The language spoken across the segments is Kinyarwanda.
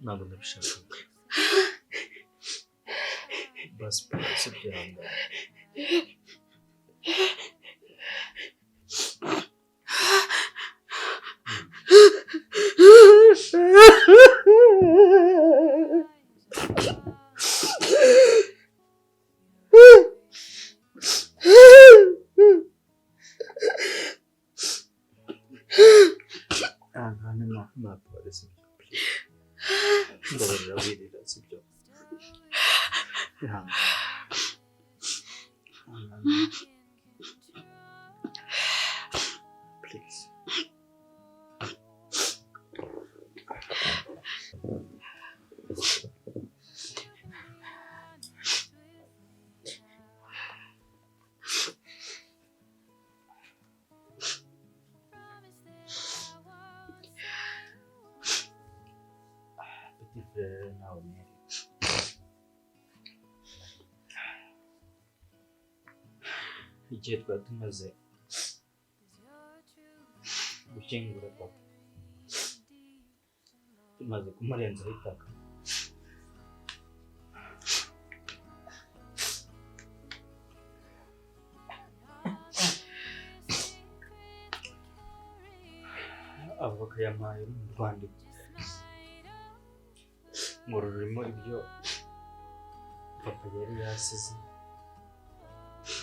Ntabwo ndabishaka basi polisi byanga ma polisi ndabarira wirira sibyo please now igihe twari tumaze gushyingura papa tumaze kumurenzaho itaka avoka yampaye mu rwandiko ngo rurimo ibyo papa yari yasize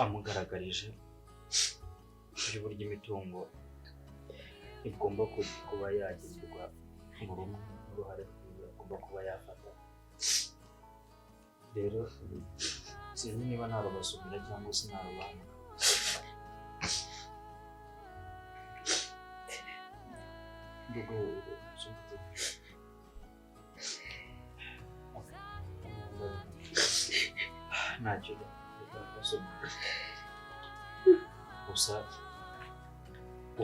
amugaragarije by'uburyo imitungo igomba kuba yagirwa buri umwe n'uruhare agomba kuba yafata. Rero sinzi niba narubasubira cyangwa se narubanga. Ntacyo gusa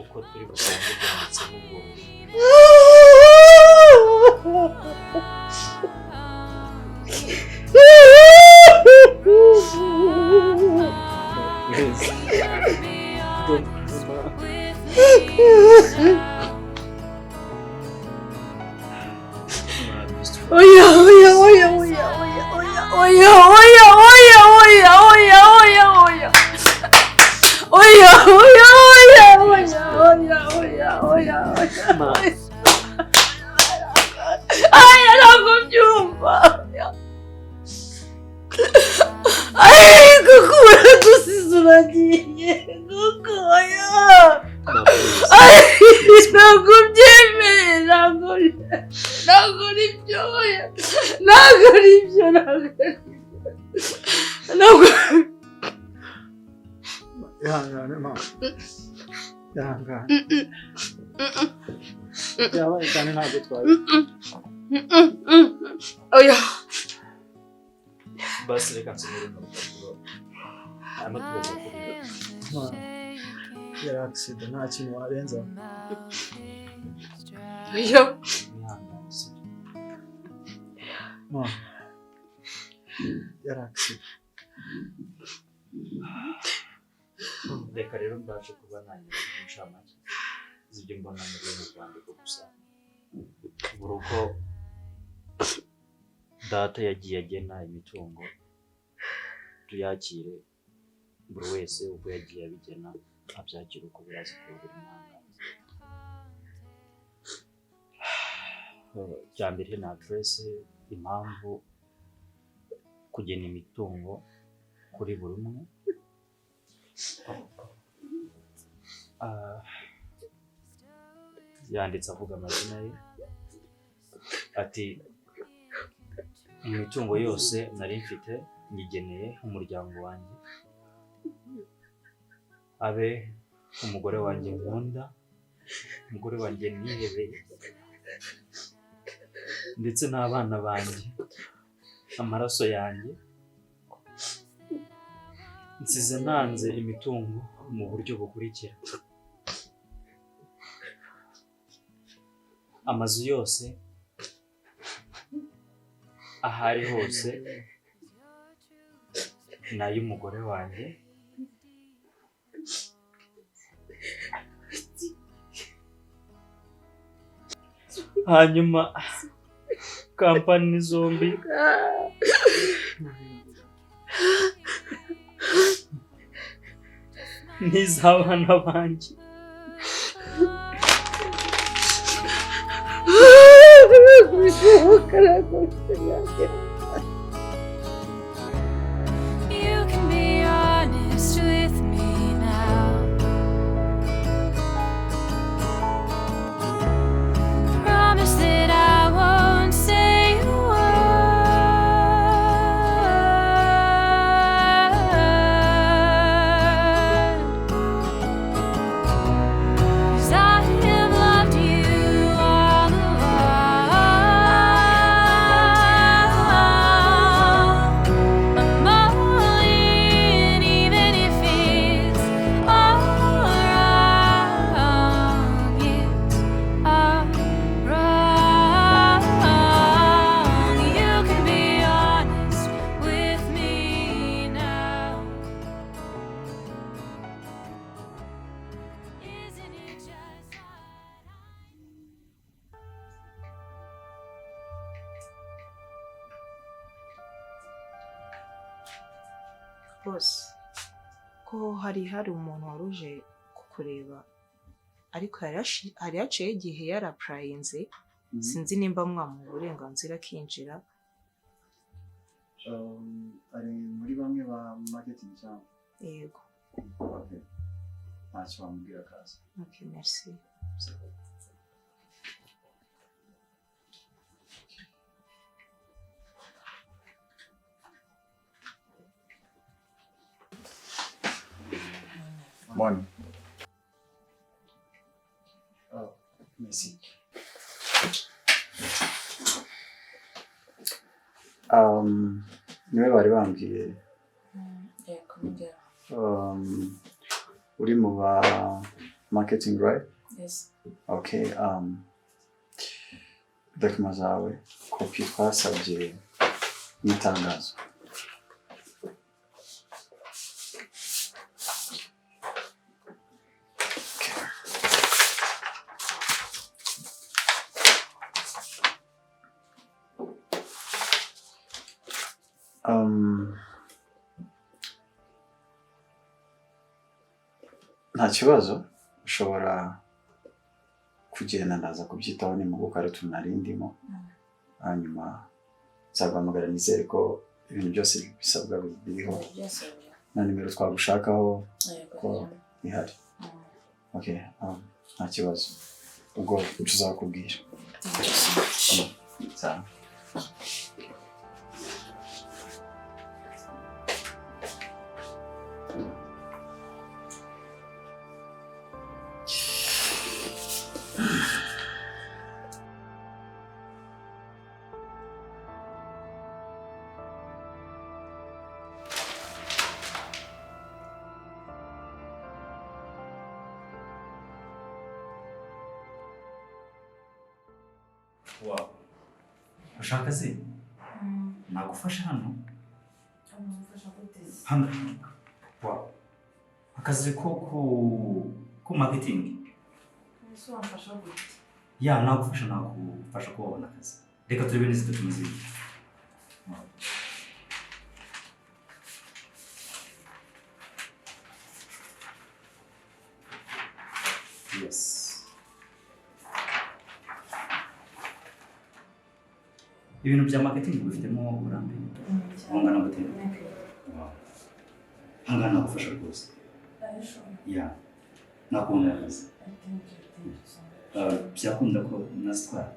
uko turi gusanga byanditse mu bwonko basi reka nsubire mu rupapuro amategeko ya accident nta kintu warenza ya accident reka rero mbashe kuba nanjye umushamake zibyo mbona muri mu rwandiko gusa buri uko data yagiye agena imitungo tuyakire buri wese uko yagiye abigena abyakira uko birazi ko buri mwanga. Cyambere na adresse impamvu kugena imitungo kuri buri umwe yanditse avuga amazina ye ati imitungo yose nari mfite nyigeneye umuryango wanjye abe umugore wanjye nkunda, umugore wanjye nihebeye, ndetse n'abana banjye, amaraso yanjye, nsize nanze imitungo mu buryo bukurikira: amazu yose ahari hose ni ay'umugore wanjye, hanyuma kampani zombi n'iz'abana banjye. You can be honest with me now. Promise that I won't say a word, 'cause I have loved you all along. I'm all in, even if it's all wrong. It's all wrong. You can be honest with me now. Isn't it just what Bose ko hari umuntu wari uje kukureba ariko hari haciye igihe yarapurayinze, sinzi nimba mwamuha uburenganzira akinjira. ari muri bamwe ba marketing cyangwa Yego. okay, ntacyo wamubwira akaza. Okay, merci. Morning. Oh, merci. Niwe bari bambwiye uri mu ba marketing, right? Yes. Okay, document zawe, kopi twasabye n'itangazo. Nta kibazo, ushobora kugenda ndaza kubyitaho nimuguka ari tunarindimo, hanyuma nzaguhamagara nizere ko ibintu byose bisabwa biriho na nimero twagushakaho ko ihari. Okay, nta kibazo, ubwo tuzakubwira. Sawa. Wow. Ushaka se? Nagufasha hano? Hano. Wow. Akazi ko marketing. Ya, nagufasha kubona akazi. Reka turebe neza tumaze. Yes. Ibintu bya marketing bifitemo uburambe. Ungana gute? Hangana nagufasha rwose. Ya. Nakubona akazi. Byakunda ko nasitwara.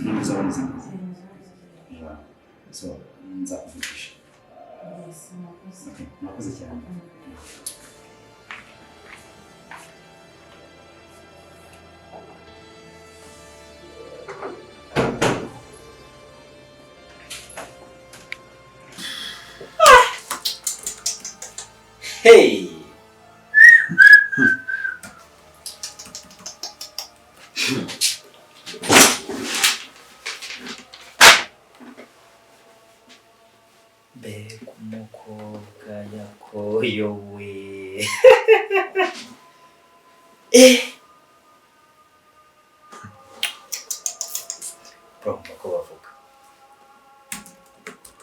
Nuzabona akazi. So, nzakuvugisha. Okay, nakoze cyane. Hey! Mbega umukobwa yakoyowe. Bro, uko bavuga.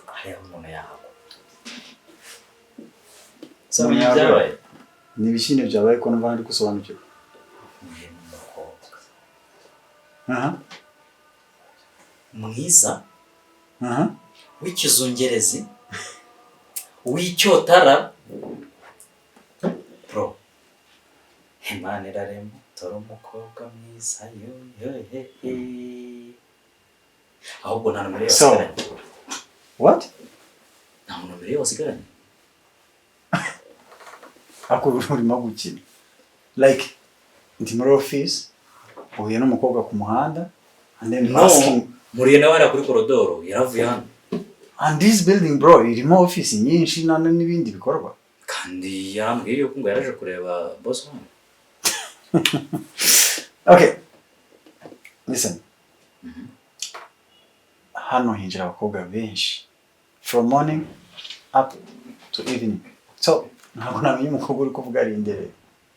Hariya umuntu yahagwa. Sabi byabaye. Ni ibishine byabaye ko numva ndi gusobanukirwa. Uyu mukobwa. Aha. Mwiza. Aha. W'ikizungerezi. W'icyotara. Bro. Imana irarema. Tora umukobwa mwiza. Ahubwo nta numero yose igaranye. What? Nta numero yose igaranye. Ako urimo gukina. Like ndi muri office, uhuye n'umukobwa ku muhanda, and then asking muriye nawe ari kuri koridoro yaravuye hano. And this building bro, irimo office nyinshi nane n'ibindi bikorwa. Kandi yarambwiye yuko ngo yaraje kureba boss wanyu. Okay. Listen. Hano hinjira abakobwa benshi. From morning up to evening. So, ntabwo namenye umukobwa uri kuvuga ari imbere.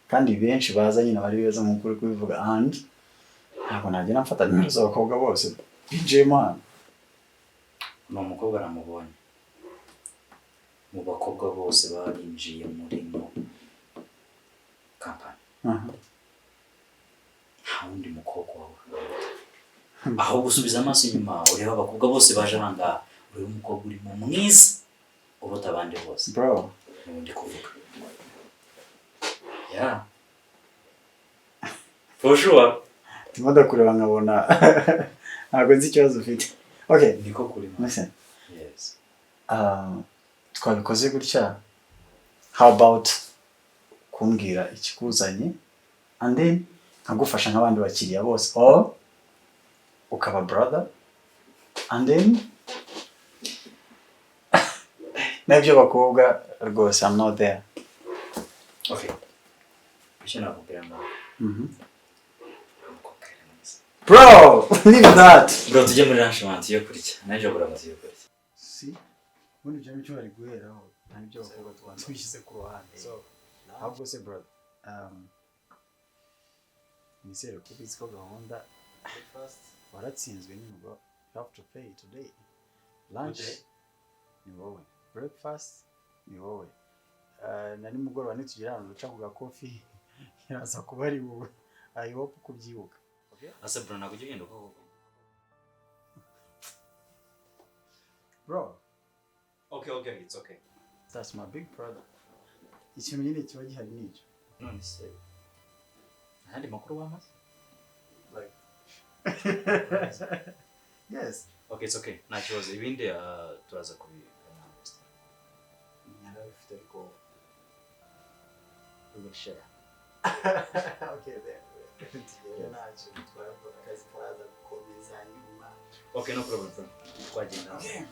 Kandi benshi baza nyine bari beza nk'uko uri kubivuga and ntabwo nagenda mfata nimero z'abakobwa bose. Binjiyemo hano. Ni umukobwa namubonye. Mu bakobwa bose barinjiye muri no kampani. Nta wundi mukobwa wawe. Aho gusubiza amaso inyuma ureba abakobwa bose baje hanga ureba umukobwa urimo mwiza uruta abandi bose. Bro. Ndi kuvuga. Yeah. For sure. Timoda kureba nkabona ntabwo nzi ikibazo ufite. Okay. Niko kuri. Listen. Yes. Twabikoze gutya. How about kumbwira ikikuzanye and then nkagufasha nk'abandi bakiriya bose or ukaba brother and then nabyo bakobwa rwose I'm not there. Okay. Bisho nakubwira ngo. Bro, leave that. Bro, tujye muri restaurant yo kurya. Naje gura amazi yo kurya. Si. Ubundi byo cyo bari guheraho. Ntabyo bakobwa twishyize ku ruhande. So, ahubwo se brother. Nisere ko biziko gahunda breakfast waratsinzwe n'ubwo you have to pay today. Lunch ni wowe. Breakfast ni wowe. Na nimugoroba nitugira hano duca ku gakofi. Yaraza kuba ari wowe. I hope kubyibuka. Okay? Asa bro nako ugenda koko. Bro. Okay, it's okay. That's my big brother. Ikintu nyine kiba gihari n'icyo. None se. Handi makuru wamaze? Like. Yes. Okay, it's okay. Nta kibazo ibindi turaza kubikana. Nyarafite ariko We will share. Okay then. Okay, no problem. Twagenda. Okay.